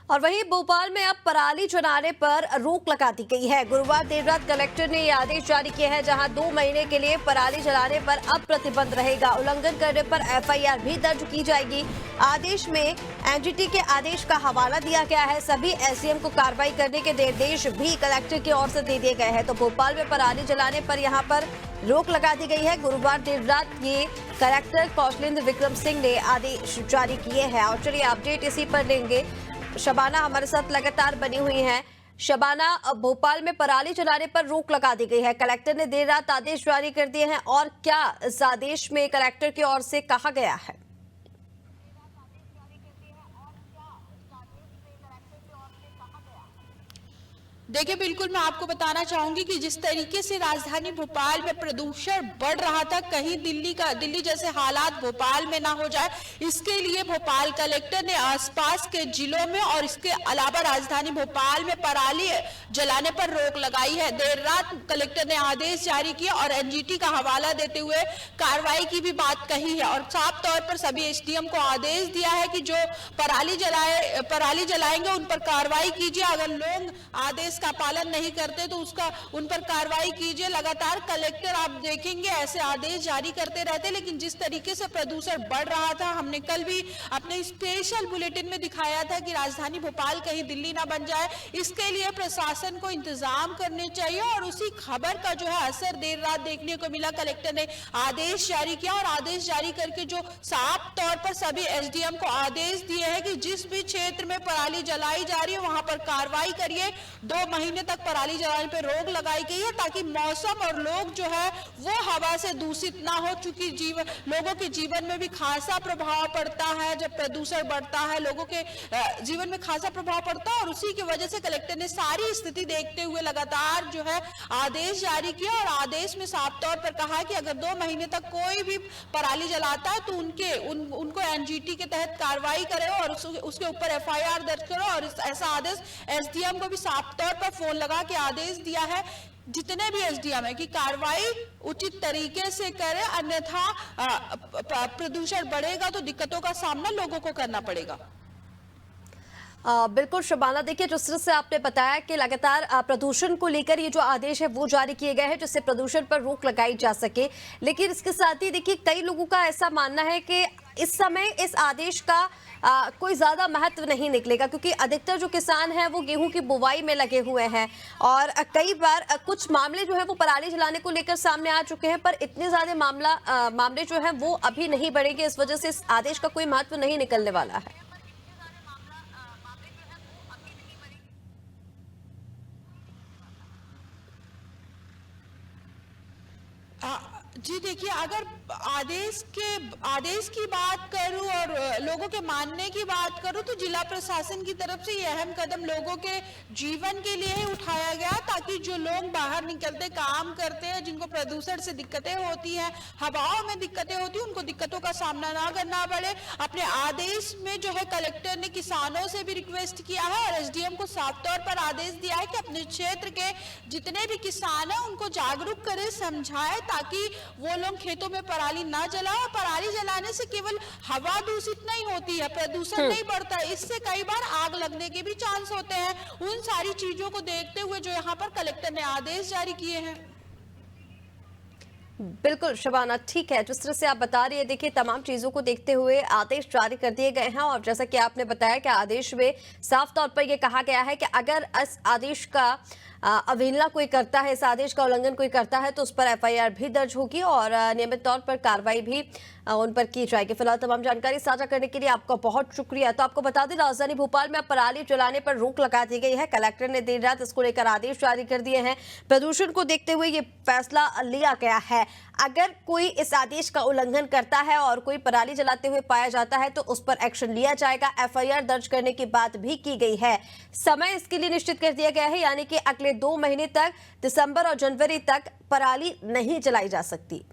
और वहीं भोपाल में अब पराली जलाने पर रोक लगा दी गई है। गुरुवार देर रात कलेक्टर ने ये आदेश जारी किए हैं, जहां 2 महीने के लिए पराली जलाने पर अब प्रतिबंध रहेगा। उल्लंघन करने पर एफआईआर भी दर्ज की जाएगी। आदेश में एनजीटी के आदेश का हवाला दिया गया है। सभी एसडीएम को कार्रवाई करने के निर्देश भी कलेक्टर की ओर से दे दिए गए हैं। तो भोपाल में पराली जलाने पर यहां पर रोक लगा दी गई है। गुरुवार देर रात ये कलेक्टर कौशलेंद्र विक्रम सिंह ने आदेश जारी किए हैं। और चलिए अपडेट इसी पर लेंगे। शबाना हमारे साथ लगातार बनी हुई हैं। शबाना, भोपाल में पराली जलाने पर रोक लगा दी गई है। कलेक्टर ने देर रात आदेश जारी कर दिए हैं और क्या इस आदेश में कलेक्टर की ओर से कहा गया है? देखिए, बिल्कुल मैं आपको बताना चाहूंगी कि जिस तरीके से राजधानी भोपाल में प्रदूषण बढ़ रहा था, कहीं दिल्ली जैसे हालात भोपाल में ना हो जाए, इसके लिए भोपाल कलेक्टर ने आसपास के जिलों में और इसके अलावा राजधानी भोपाल में पराली जलाने पर रोक लगाई है। देर रात कलेक्टर ने आदेश जारी किया और एनजीटी का हवाला देते हुए कार्रवाई की भी बात कही है और साफ तौर पर सभी एसडीएम को आदेश दिया है कि जो पराली जलाएंगे उन पर कार्रवाई कीजिए। अगर लोग आदेश का पालन नहीं करते तो उन पर कार्रवाई कीजिए। लगातार कलेक्टर आप देखेंगे ऐसे आदेश जारी करते रहते, लेकिन जिस तरीके से प्रदूषण बढ़ रहा था, हमने कल भी अपने स्पेशल बुलेटिन में दिखाया था कि राजधानी भोपाल कहीं दिल्ली ना बन जाए, इसके लिए प्रशासन को इंतजाम करने चाहिए। और उसी खबर का जो है असर देर रात देखने को मिला। कलेक्टर ने आदेश जारी किया और आदेश जारी करके जो साफ तौर पर सभी एसडीएम को आदेश दिए हैं कि जिस भी क्षेत्र में पराली जलाई जा रही है वहां पर कार्रवाई करिए। 2 महीने तक पराली जलाने पर रोक लगाई गई है ताकि मौसम और लोग जो है वो हवा से दूषित ना हो, चूंकि लोगों के जीवन में भी खासा प्रभाव पड़ता है। जब प्रदूषण बढ़ता है लोगों के जीवन में खासा प्रभाव पड़ता है और उसी की वजह से कलेक्टर ने सारी स्थिति देखते हुए लगातार जो है आदेश जारी किया और आदेश में साफ तौर पर कहा कि अगर 2 महीने तक कोई भी पराली जलाता है तो उनको एनजीटी के तहत कार्रवाई करें और उसके ऊपर एफआईआर दर्ज करो। और ऐसा आदेश एसडीएम को भी साफ तौर पर फोन लगा के आदेश दिया है जितने भी एसडीएम है कि कार्रवाई उचित तरीके से करें, अन्यथा प्रदूषण बढ़ेगा तो दिक्कतों का सामना लोगों को करना पड़ेगा। बिल्कुल शबाना, देखिए जिस तरह से आपने बताया कि लगातार प्रदूषण को लेकर ये जो आदेश है वो जारी किए गए हैं जिससे प्रदूषण पर रोक लगाई जा सके, लेकिन इसके साथ ही देखिए कई लोगों का ऐसा मानना है कि इस समय इस आदेश का कोई ज्यादा महत्व नहीं निकलेगा, क्योंकि अधिकतर जो किसान हैं वो गेहूं की बुवाई में लगे हुए हैं और कई बार कुछ मामले जो है वो पराली जलाने को लेकर सामने आ चुके हैं, पर इतने ज्यादा मामले जो है वो अभी नहीं बढ़ेंगे। इस वजह से इस आदेश का कोई महत्व नहीं निकलने वाला है। जी देखिए, अगर आदेश की बात करूं और लोगों के मानने की बात करूं तो जिला प्रशासन की तरफ से ये अहम कदम लोगों के जीवन के लिए ही उठाया गया ताकि जो लोग बाहर निकलते काम करते हैं, जिनको प्रदूषण से दिक्कतें होती हैं, हवाओं में दिक्कतें होती हैं, उनको दिक्कतों का सामना ना करना पड़े। अपने आदेश में जो है कलेक्टर ने किसानों से भी रिक्वेस्ट किया है और एसडीएम को साफ तौर पर आदेश दिया है कि अपने क्षेत्र के जितने भी किसान हैं उनको जागरूक करें, समझाएं ताकि वो लोग खेतों में पराली ना जलाएं। पराली जलाने से केवल हवा दूषित नहीं होती है, प्रदूषण नहीं बढ़ता है, इससे कई बार आग लगने के भी चांस होते हैं। उन सारी चीजों को देखते हुए जो यहाँ पर कलेक्टर ने आदेश जारी किए हैं। बिल्कुल शबाना, ठीक है, जिस तरह से आप बता रही है देखिए तमाम चीजों को देखते हुए आदेश जारी कर दिए गए हैं और जैसा कि आपने बताया कि आदेश में साफ तौर पर यह कहा गया है कि अगर इस आदेश का अवहेलना कोई करता है, इस आदेश का उल्लंघन कोई करता है तो उस पर एफआईआर भी दर्ज होगी और नियमित तौर पर कार्रवाई भी उन पर की जाएगी। फिलहाल तमाम जानकारी साझा करने के लिए आपका बहुत शुक्रिया। तो आपको बता दें राजधानी भोपाल में अब पराली जलाने पर रोक लगा दी गई है। कलेक्टर ने देर रात इसको लेकर आदेश जारी कर दिए हैं। प्रदूषण को देखते हुए ये फैसला लिया गया है। अगर कोई इस आदेश का उल्लंघन करता है और कोई पराली जलाते हुए पाया जाता है तो उस पर एक्शन लिया जाएगा। एफआईआर दर्ज करने की बात भी की गई है। समय इसके लिए निश्चित कर दिया गया है, यानी कि अगले 2 महीने तक दिसंबर और जनवरी तक पराली नहीं जलाई जा सकती।